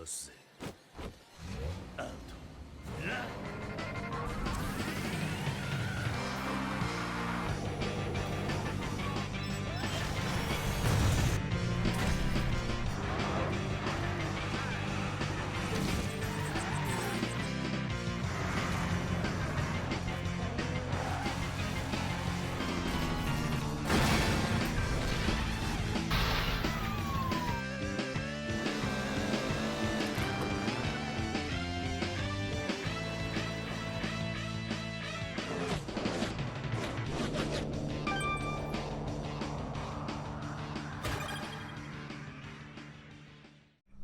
せアウト。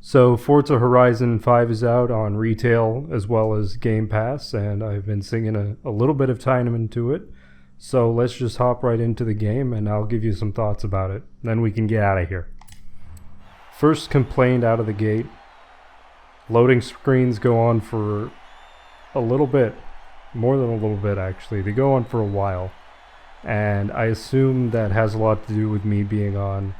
So Forza Horizon 5 is out on retail as well as Game Pass, and I've been sinking a little bit of time into it. So let's just hop right into the game and I'll give you some thoughts about it. Then we can get out of here. First complaint out of the gate. Loading screens go on for a little bit. More than a little bit, actually. They go on for a while. And I assume that has a lot to do with me being on,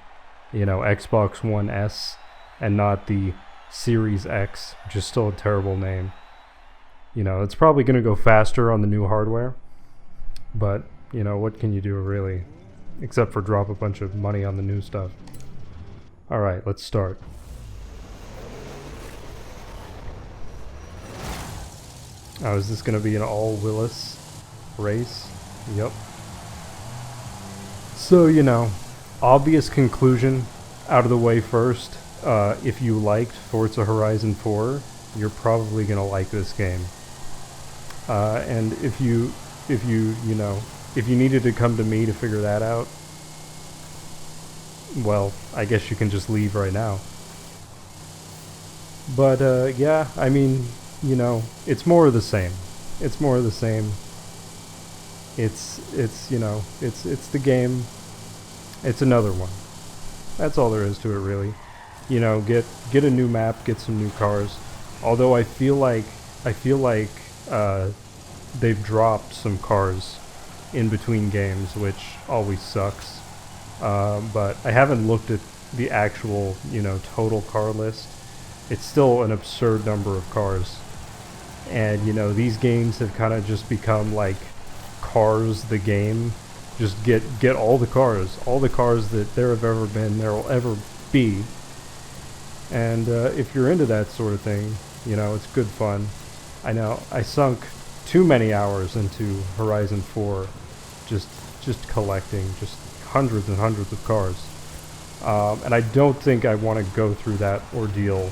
Xbox One S and not the Series X, which is still a terrible name. It's probably going to go faster on the new hardware. But, what can you do really? Except for drop a bunch of money on the new stuff. Alright, let's start. Oh, is this going to be an all-Willis race? Yep. So, obvious conclusion out of the way first. If you liked Forza Horizon 4, you're probably going to like this game. And if you needed to come to me to figure that out, well, I guess you can just leave right now. But, yeah, I mean, it's more of the same. It's more of the same. It's the game. It's another one. That's all there is to it, really. Get a new map, get some new cars. Although I feel like they've dropped some cars in between games, which always sucks. But I haven't looked at the actual, total car list. It's still an absurd number of cars. And, these games have kind of just become like Cars the game. Just get all the cars that there have ever been, there will ever be. And if you're into that sort of thing, it's good fun. I know I sunk too many hours into Horizon 4, just collecting just hundreds and hundreds of cars. And I don't think I want to go through that ordeal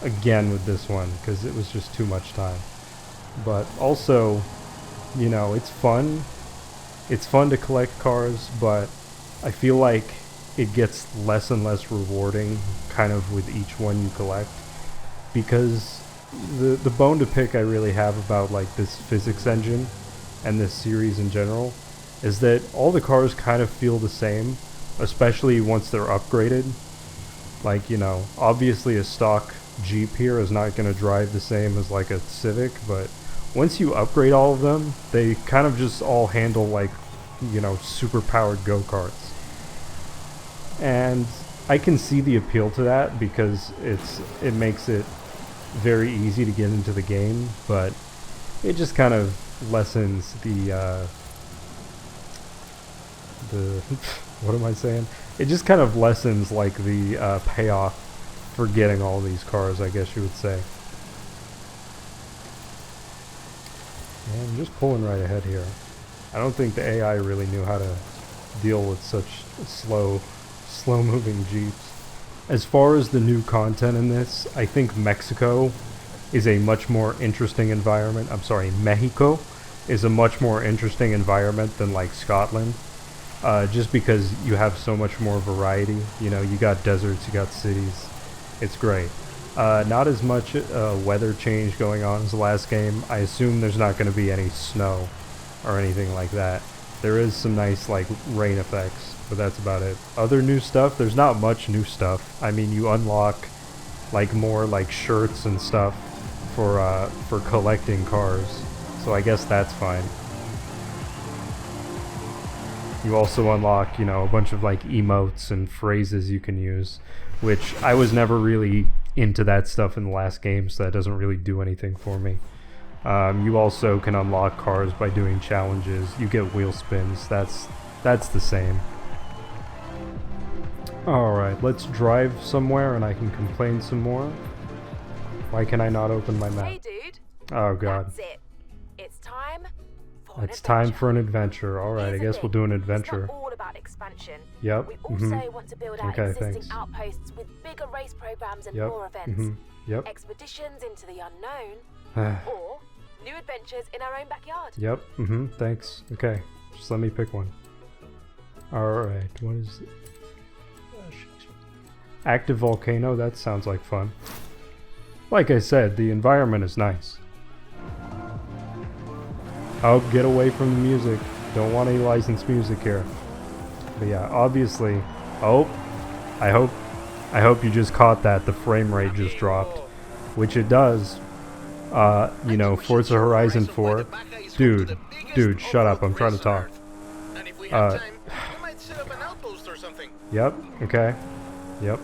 again with this one, because it was just too much time. But also, it's fun. It's fun to collect cars, but I feel like it gets less and less rewarding kind of with each one you collect, because the bone to pick I really have about like this physics engine and this series in general is that all the cars kind of feel the same, especially once they're upgraded. Like, obviously a stock Jeep here is not going to drive the same as like a Civic, but once you upgrade all of them, they kind of just all handle like, super powered go-karts. And I can see the appeal to that because it makes it very easy to get into the game, but it just kind of lessens the what am I saying? It just kind of lessens like the payoff for getting all these cars, I guess you would say. And I'm just pulling right ahead here. I don't think the AI really knew how to deal with such slow-moving Jeeps. As far as the new content in this, I think Mexico is a much more interesting environment. Mexico is a much more interesting environment than like Scotland. Just because you have so much more variety. You got deserts, you got cities. It's great. Not as much weather change going on as the last game. I assume there's not going to be any snow or anything like that. There is some nice like rain effects, but that's about it. Other new stuff, there's not much new stuff. I mean, you unlock like more like shirts and stuff for collecting cars, so I guess that's fine. You also unlock, a bunch of like emotes and phrases you can use, which I was never really into that stuff in the last game, so that doesn't really do anything for me. You also can unlock cars by doing challenges. You get wheel spins. That's the same. Alright, let's drive somewhere and I can complain some more. Why can I not open my map? Hey dude. Oh god. That's it. It's time for It's time for an adventure. Alright, I Here's the guess we'll thing. do an It's adventure. not all about expansion. Yep. We also want to build out Okay, existing thanks. outposts with bigger race programs and Yep. more events. Yep. Expeditions into the unknown or new adventures in our own backyard. Yep. Thanks. Okay. Just let me pick one. Alright, what is it? Active volcano, that sounds like fun. Like I said, the environment is nice. Oh, get away from the music. Don't want any licensed music here. But yeah, obviously. Oh, I hope you just caught that. The frame rate just dropped, which it does. You know, Forza Horizon 4. Dude, shut up. I'm trying to talk. Yep. Okay. Yep.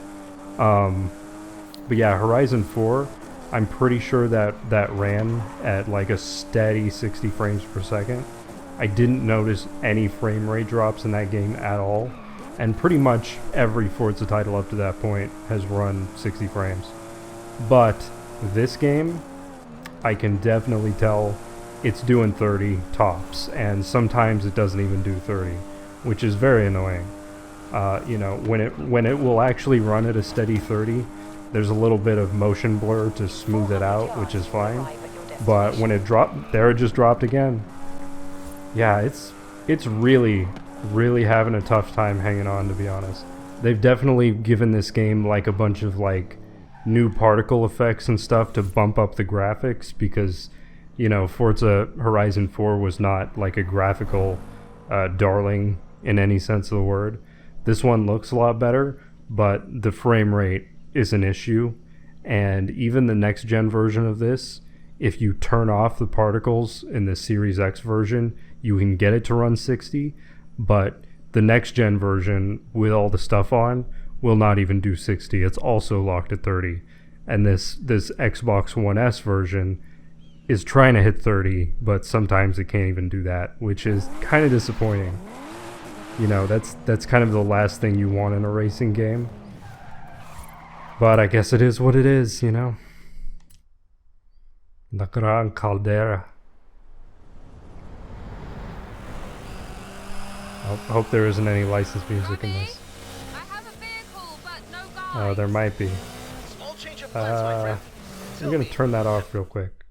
But yeah, Horizon 4. I'm pretty sure that ran at like a steady 60 frames per second. I didn't notice any frame rate drops in that game at all, and pretty much every Forza title up to that point has run 60 frames. But this game, I can definitely tell it's doing 30 tops, and sometimes it doesn't even do 30, which is very annoying. You know, when it will actually run at a steady 30, there's a little bit of motion blur to smooth it out, which is fine. But when it dropped, there it just dropped again. Yeah, it's really having a tough time hanging on, to be honest. They've definitely given this game like a bunch of like new particle effects and stuff to bump up the graphics, because, you know, Forza Horizon 4 was not like a graphical darling in any sense of the word. This one looks a lot better, but the frame rate is an issue, and even the next gen version of this, if you turn off the particles in the Series X version, you can get it to run 60, but the next gen version with all the stuff on will not even do 60. It's also locked at 30, and this Xbox One S version is trying to hit 30, but sometimes it can't even do that, which is kind of disappointing. You know, that's kind of the last thing you want in a racing game. But I guess it is what it is, you know. La Gran Caldera. I hope there isn't any licensed music in this. I have a vehicle, but no guide. Oh, there might be. I'm gonna turn that off real quick.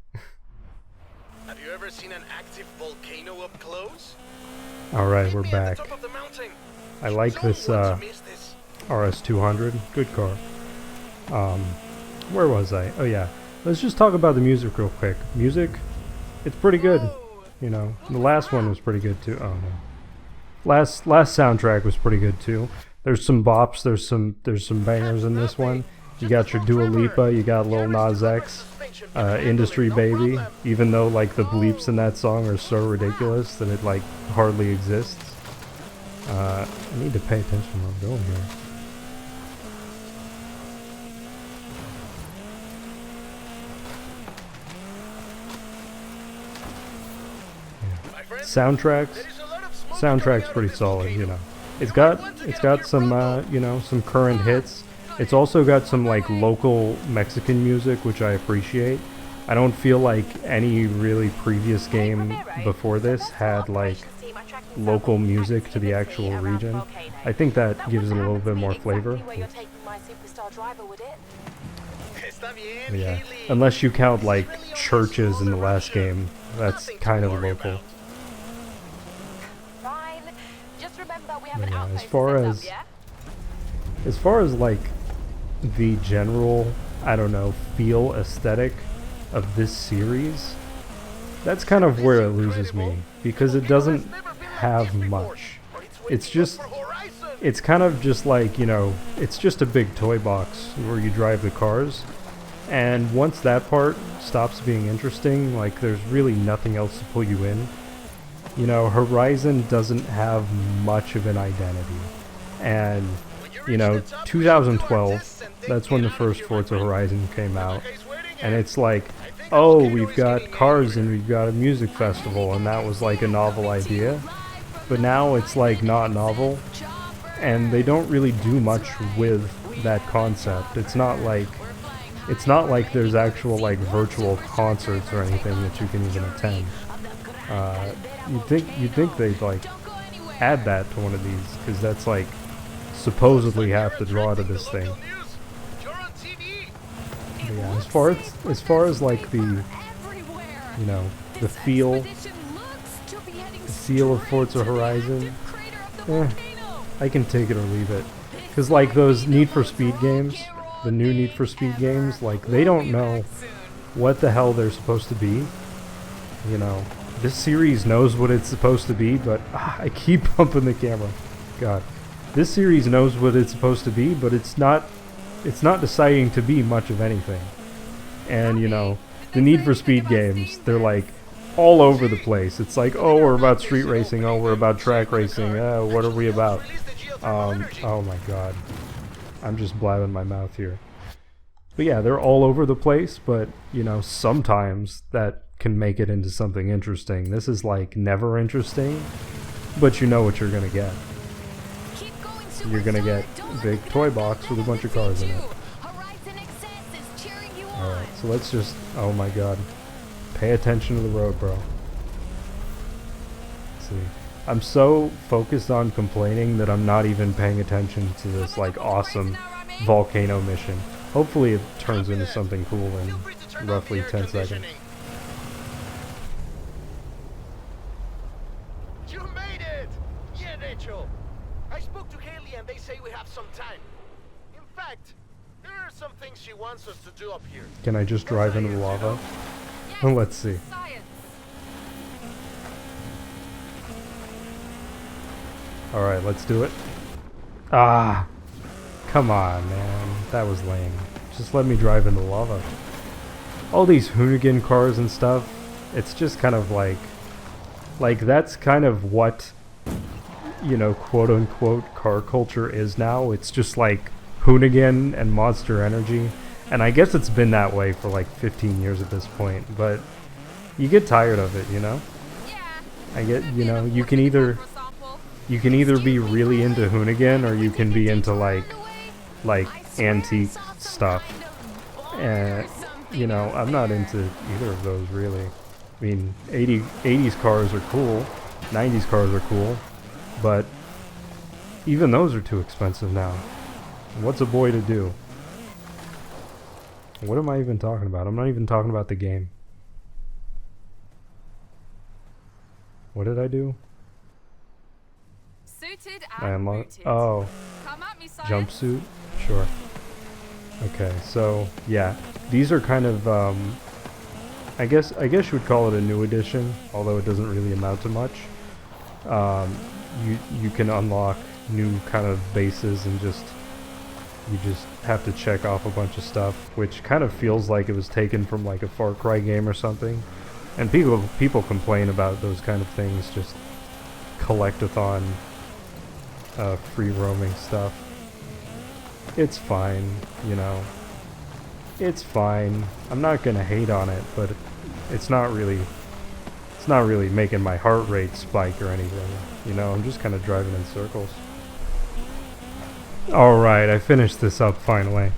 Have you ever seen an active volcano up close? Alright, we're back. I like this RS200. Good car. Where was I? Oh yeah. Let's just talk about the music real quick. Music, it's pretty good. You know, the last one was pretty good too. Oh no. Last soundtrack was pretty good too. There's some bops, there's some bangers in this one. You got your Dua Lipa, you got Lil Nas X, Industry Baby, even though like the bleeps in that song are so ridiculous that it like hardly exists. I need to pay attention where I'm going here. Soundtrack's pretty solid, you know. It's got some you know, some current hits. It's also got some like local Mexican music, which I appreciate. I don't feel like any really previous game before this had like local music to the actual region. I think that gives it a little bit more flavor. Yeah, unless you count like churches in the last game, that's kind of local. Yeah, as far as like the general, I don't know, feel aesthetic of this series, that's kind of where it loses me, because it doesn't have much. It's kind of just like, you know, it's just a big toy box where you drive the cars, and once that part stops being interesting, like there's really nothing else to pull you in. You know, Horizon doesn't have much of an identity, and you know, 2012 That's when the first Forza Horizon came out. And it's like, oh, we've got cars and we've got a music festival, and that was like a novel idea. But now it's like not novel, and they don't really do much with that concept. It's not like there's actual like virtual concerts or anything that you can even attend. You'd think they'd like add that to one of these, because that's like supposedly half the draw to this thing. But yeah, as far as like the, you know, the feel of Forza Horizon, I can take it or leave it. Because like those Need for Speed games, the new Need for Speed games, like they don't know what the hell they're supposed to be. You know, this series knows what it's supposed to be, but I keep bumping the camera. God. This series knows what it's supposed to be, but it's not deciding to be much of anything. And you know, the Need for Speed games, they're like all over the place. It's like, oh, we're about street racing, oh, we're about track racing, what are we about? Oh my god. I'm just blabbing my mouth here. But yeah, they're all over the place, but you know, sometimes that can make it into something interesting. This is like never interesting, but you know what you're gonna get. You're gonna get a big toy box with a bunch of cars in it. Alright, so let's just, oh my god. Pay attention to the road, bro. Let's see. I'm so focused on complaining that I'm not even paying attention to this like awesome volcano mission. Hopefully it turns into something cool in roughly 10 seconds. You made it! Yeah, Rachel. I spoke to Haley and they say we have some time. In fact, there are some things she wants us to do up here. Can I just drive into the lava? Let's see. Alright, let's do it. Ah! Come on, man. That was lame. Just let me drive into lava. All these hoonigan cars and stuff, it's just kind of like that's kind of what, you know, quote-unquote car culture is now. It's just like hoonigan and Monster Energy. And I guess it's been that way for like 15 years at this point, but you get tired of it, you know? I get, you know, you can either be really into hoonigan, or you can be into like antique stuff. And you know, I'm not into either of those really. I mean, 80s cars are cool, 90s cars are cool, but even those are too expensive now. What's a boy to do? What am I even talking about? I'm not even talking about the game. What did I do? Suited I and unlock. booted. Oh, Come at me, science. jumpsuit. Sure. Okay, so yeah, these are kind of I guess you would call it a new edition, although it doesn't really amount to much. You can unlock new kind of bases, and you just have to check off a bunch of stuff, which kind of feels like it was taken from like a Far Cry game or something. And people complain about those kind of things, just collectathon, free roaming stuff. It's fine, you know. It's fine. I'm not gonna hate on it, but it's not really making my heart rate spike or anything. You know, I'm just kind of driving in circles. Alright, I finished this up finally.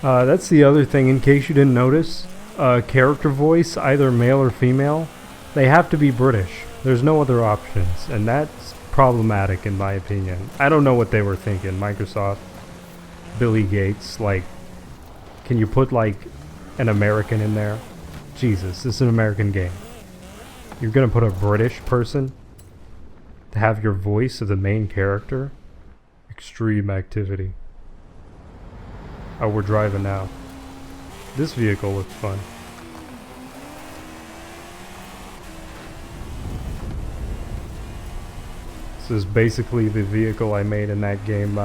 That's the other thing, in case you didn't notice. Character voice, either male or female, they have to be British. There's no other options, and that's problematic in my opinion. I don't know what they were thinking, Microsoft, Billy Gates, like, can you put like an American in there? Jesus, this is an American game. You're gonna put a British person to have your voice of the main character? Extreme activity. Oh, we're driving now. This vehicle looks fun. This is basically the vehicle I made in that game,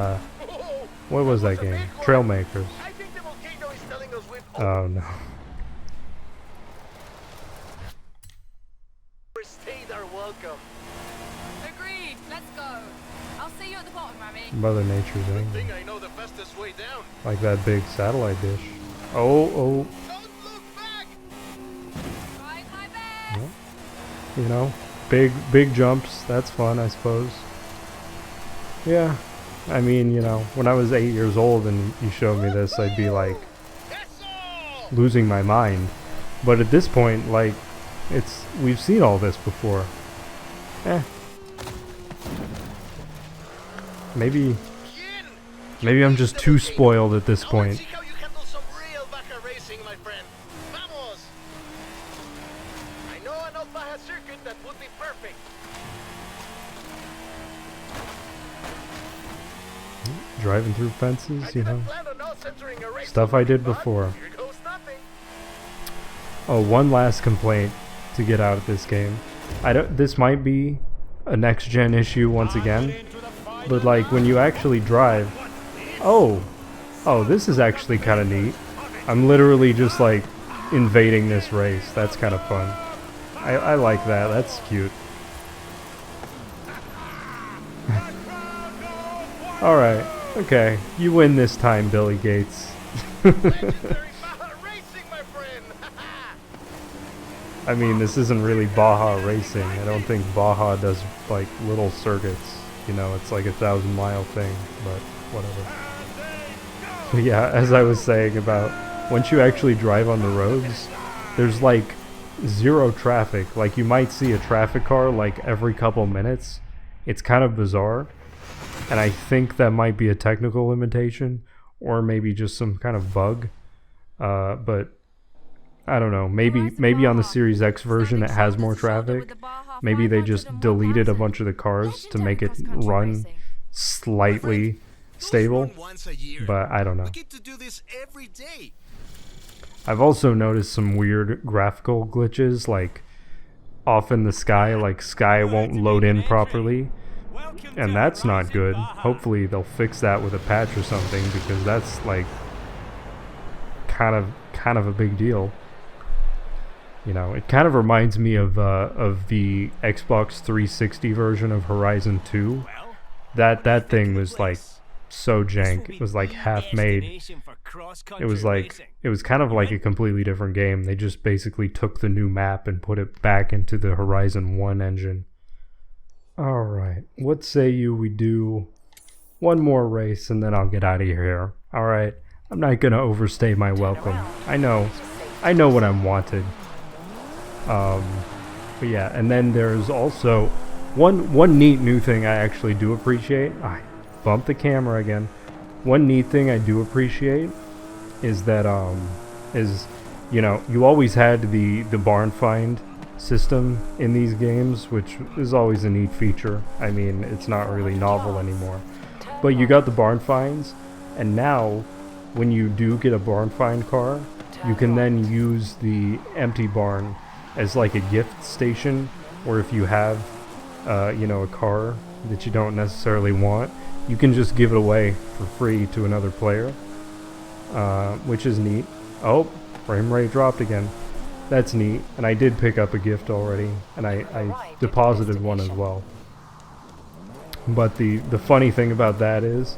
what was that game? Trailmakers. Oh no. Agreed. Let's go. I'll see you at the bottom, Rami. Mother Nature's Good angry. thing I know the fastest fastest way down. Like that big satellite dish. Oh, Don't look back. Try my best. you know, big jumps. That's fun, I suppose. Yeah, I mean, you know, when I was 8 years old and you showed me this, I'd be like That's all. losing my mind. But at this point, like, we've seen all this before. Maybe I'm just too spoiled at this Now let's point. see how you handle some real Baja racing, my friend. Vamos. I know an old Baja circuit that would be perfect. Driving through I fences, you know. didn't plan on us entering a race Stuff I did but before. Here goes nothing. Oh, one last complaint to get out of this game. This might be a next gen issue once again, but like when you actually drive, oh, this is actually kind of neat. I'm literally just like invading this race. That's kind of fun. I like that. That's cute. All right. Okay. You win this time, Billy Gates. Legendary Baja racing, my friend. I mean, this isn't really Baja racing. I don't think Baja does like little circuits. You know, it's like a 1,000-mile thing, but whatever. But yeah, as I was saying about once you actually drive on the roads, there's like zero traffic. Like you might see a traffic car like every couple minutes. It's kind of bizarre. And I think that might be a technical limitation or maybe just some kind of bug. But I don't know. Maybe on the Series X version it has more traffic. Maybe they just deleted a bunch of the cars to make it run slightly stable. But I don't know. We get to do this every day. I've also noticed some weird graphical glitches, like off in the sky, like sky won't load in properly. And that's not good. Hopefully they'll fix that with a patch or something, because that's like kind of a big deal. You know, it kind of reminds me of the Xbox 360 version of Horizon 2. That thing was like so jank. It was like half made. It was kind of like a completely different game. They just basically took the new map and put it back into the Horizon 1 engine. Alright, what say we do one more race and then I'll get out of here. Alright, I'm not gonna overstay my welcome. I know what I'm wanted. But yeah, and then there's also one neat new thing I actually do appreciate. I bumped the camera again. One neat thing I do appreciate is that you know, you always had the barn find system in these games, which is always a neat feature. I mean, it's not really novel anymore. But you got the barn finds, and now when you do get a barn find car, you can then use the empty barn as like a gift station, or if you have you know, a car that you don't necessarily want, you can just give it away for free to another player, which is neat. Oh, frame rate dropped again. That's neat, and I did pick up a gift already, and I deposited one as well. But the funny thing about that is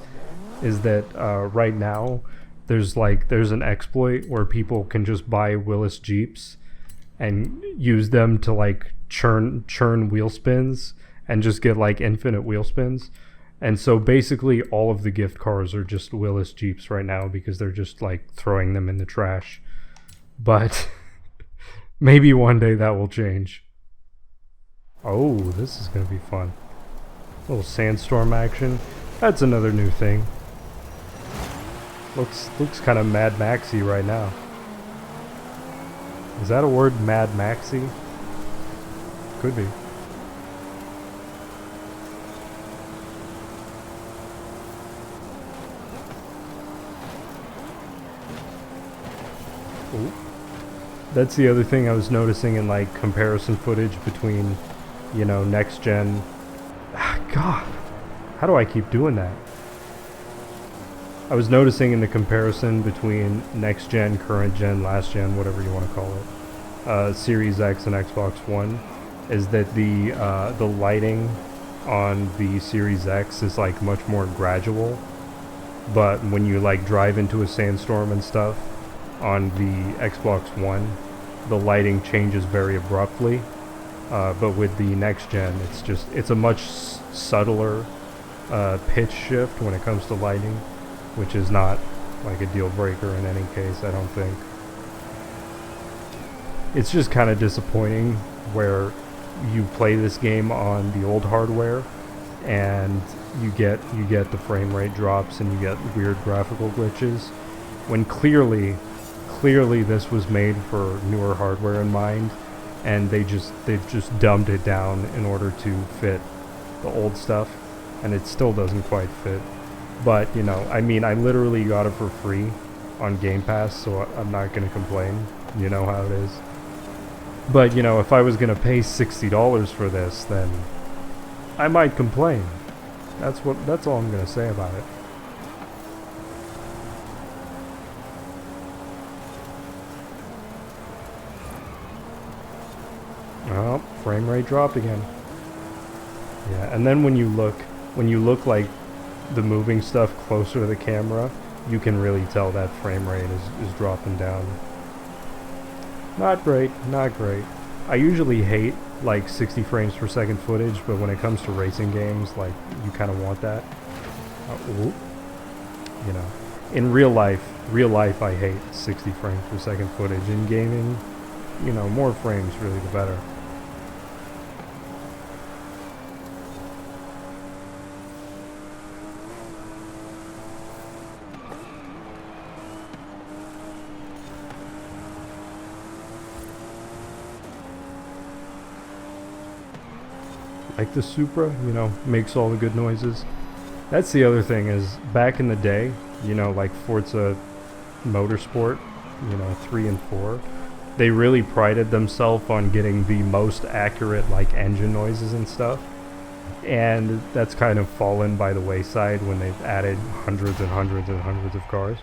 that right now there's an exploit where people can just buy Willis Jeeps and use them to like churn wheel spins and just get like infinite wheel spins. And so basically all of the gift cars are just Willis Jeeps right now because they're just like throwing them in the trash. But maybe one day that will change. Oh, this is gonna be fun. A little sandstorm action. That's another new thing. Looks kind of Mad Maxy right now. Is that a word, Mad Maxy? Could be. Ooh. That's the other thing I was noticing in like comparison footage between, you know, next gen. God, how do I keep doing that? I was noticing in the comparison between next gen, current gen, last gen, whatever you want to call it, Series X and Xbox One, is that the lighting on the Series X is like much more gradual, but when you like drive into a sandstorm and stuff on the Xbox One, the lighting changes very abruptly. But with the next gen, it's a much subtler pitch shift when it comes to lighting, which is not like a deal breaker in any case, I don't think. It's just kind of disappointing where you play this game on the old hardware and you get the frame rate drops and you get weird graphical glitches when clearly this was made for newer hardware in mind, and they've just dumbed it down in order to fit the old stuff, and it still doesn't quite fit. But you know, I mean, I literally got it for free on Game Pass, so I'm not gonna complain. You know how it is. But you know, if I was gonna pay $60 for this, then I might complain. That's all I'm gonna say about it. Oh, frame rate dropped again. Yeah, and then when you look like the moving stuff closer to the camera, you can really tell that frame rate is dropping down. Not great, not great. I usually hate like 60 frames per second footage, but when it comes to racing games, like, you kind of want that. You know, in real life I hate 60 frames per second footage. In gaming, you know, more frames really the better. Like the Supra, you know, makes all the good noises. That's the other thing, is back in the day, you know, like Forza Motorsport, you know, 3 and 4, they really prided themselves on getting the most accurate, like, engine noises and stuff. And that's kind of fallen by the wayside when they've added hundreds and hundreds and hundreds of cars.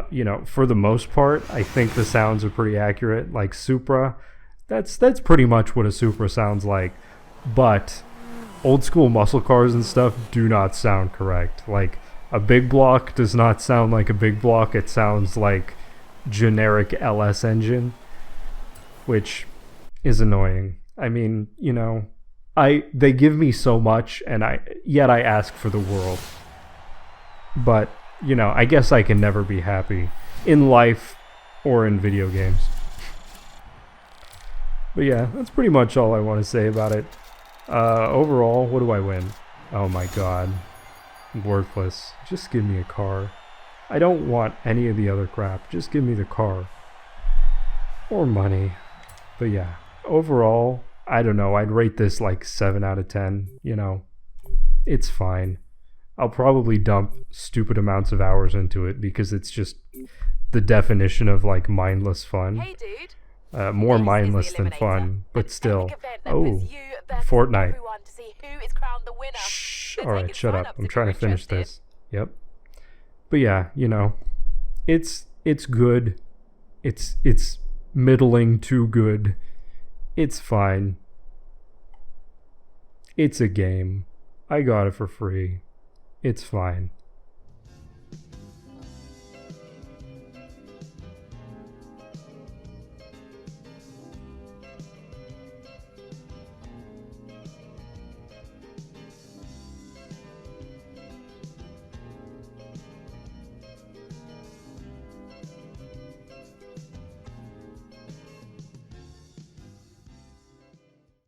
You know, for the most part, I think the sounds are pretty accurate. Like Supra, that's pretty much what a Supra sounds like. But old school muscle cars and stuff do not sound correct. Like, a big block does not sound like a big block. It sounds like generic LS engine, which is annoying. I mean, you know, they give me so much, and yet I ask for the world. But, you know, I guess I can never be happy in life or in video games. But yeah, that's pretty much all I want to say about it. Overall, what do I win? Oh my god. Worthless. Just give me a car. I don't want any of the other crap. Just give me the car. Or money. But yeah, overall, I don't know. I'd rate this like 7 out of 10. You know, it's fine. I'll probably dump stupid amounts of hours into it because it's just the definition of like mindless fun. Hey, dude. More mindless than fun, but still. Oh, Fortnite. Shh. Alright, shut up. I'm trying to finish this. Yep. But yeah, you know, it's good. It's middling to good. It's fine. It's a game. I got it for free. It's fine.